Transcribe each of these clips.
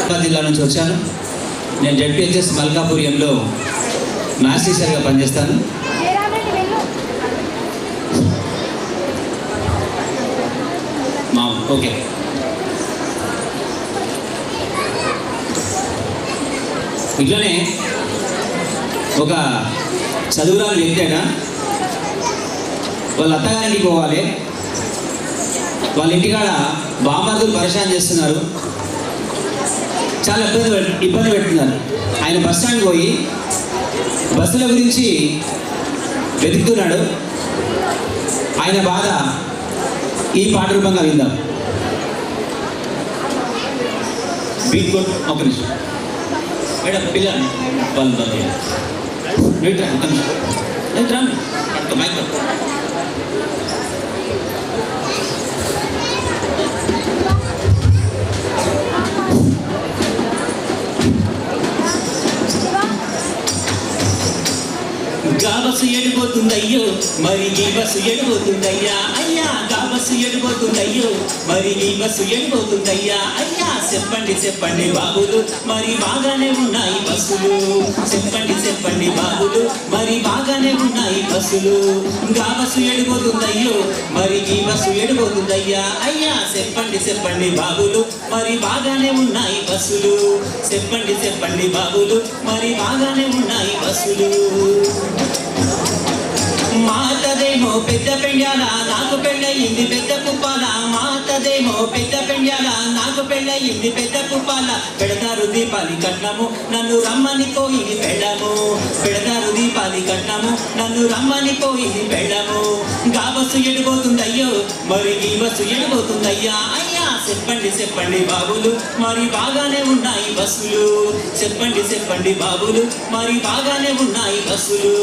హైదరాబాద్ జిల్లా నుంచి వచ్చాను. నేను జెడ్పీహెచ్ఎస్ మల్కాపురంలో మ్యాథ్స్ టీచర్గా పనిచేస్తాను. ఓకే, ఇట్లనే ఒక చదువురాని వ్యక్తి వాళ్ళ అత్తగారికి పోవాలి. వాళ్ళ ఇంటికాడ బామర్దులు పరిశాన్ చేస్తున్నారు, చాలా ఇబ్బంది పెడుతున్నారు. ఆయన బస్ స్టాండ్కి పోయి బస్సుల గురించి వెతుకుతున్నాడు. ఆయన బాధ ఈ పాట రూపంగా విందాం. బీట్ కొట్ ఒక నిమిషం మేడం, పిల్లలు వాళ్ళు మైక్ గా బస్సు ఎడిపోతుందయ్యో మరి ఈ బస్సు ఎడిపోతుందయ్యా అయ్యా, గా బస్సు ఎడిపోతుందయ్యో మరి ఈ బస్సు ఎడిపోతుందయ్యా అయ్యా. చెప్పండి చెప్పండి బాబులు మరి బాగానే ఉన్నాయి బస్సులు, చెప్పండి చెప్పండి బాబులు మరి బాగానే ఉన్నాయి బస్సులు. గా బస్సు ఎడిపోతుందయ్యో మరి ఈ బస్సు ఎడిపోతుందయ్యా అయ్యా. చెప్పండి చెప్పండి బాబులు మరి బాగానే ఉన్నాయి బస్సులు, చెప్పండి చెప్పండి బాబులు మరి బాగానే ఉన్నాయి బస్సులు. మాతదేమో పెద్ద పెండ్యాల నాకు పెళ్ళయింది పెద్ద కుప్పాల, మాతదేమో పెద్ద పెండ్యాల నాకు పెళ్ళయింది పెద్ద కుప్పాల. పెడతారు దీపాలి కట్నము నన్ను రమ్మని పోయింది పెళ్ళము, పెడతారు దీపాలి కట్నము నన్ను రమ్మని పోయింది పెళ్ళము. గా బస్సు ఎడిపోతుందయ్యో మరి ఈ బస్సు ఎడిపోతుందయ్యా అయ్యా. చెప్పండి చెప్పండి బాబులు మరి బాగానే ఉన్నాయి బస్సులు, చెప్పండి చెప్పండి బాబులు మరి బాగానే ఉన్నాయి బస్సులు.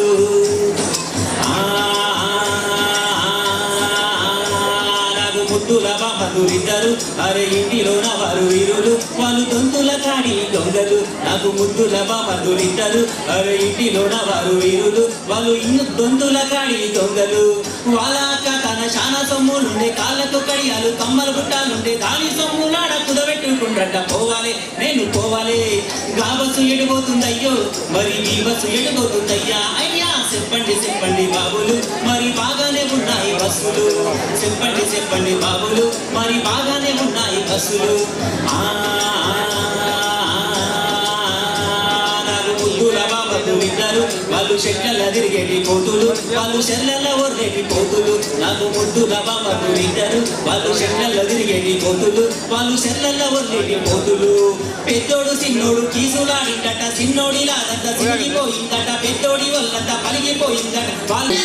నాకు ముద్దుల బామదులిద్దరు అరే ఇంటిలోన వారు వీరులు, వాళ్ళు దొంతుల కాడి దొంగలు. నాకు ముద్దుల బామదులిద్దరు అరే ఇంటిలోన వారు వీరులు, వాళ్ళు దొంతుల కాడి దొంగలు. వాళ్ళ అక్క తన శానా సొమ్ములుండే కాళ్ళకు కడియాలు కమ్మల గుట్టాలుండే దాని సొమ్ములాడ కుదబెట్టుకుంటా పోవాలి నేను పోవాలి. గా బస్సు ఎడిపోతుందయ్యో మరి ఈ బస్సు ఎడిపోతుందయ్యా అయ్యా. చెప్పండి చెప్పండి బాబులు మరి బాగానే ఉన్నాయి బస్సులు, చెప్పండి చెప్పండి బాబులు మరి బాగానే ఉన్నాయి బస్సులు. ఇద్దరు వాళ్ళు చెట్ల తిరిగేటి కోతులు, వాళ్ళు చెర్లలో ఒర్రేటి కోతులు. నాకు ముద్దుల బామలు ఇద్దరు వాళ్ళు చెట్లలో తిరిగేటి కోతులు, వాళ్ళు చెర్లలో ఒర్రేటి కోతులు. పెద్దోడు చిన్నోడు కీసులాడిందట, చిన్నోడి లాదంట సిరిగిపోయిందట, పెద్దోడి వల్లంట పలిగిపోయిందట. వాళ్ళు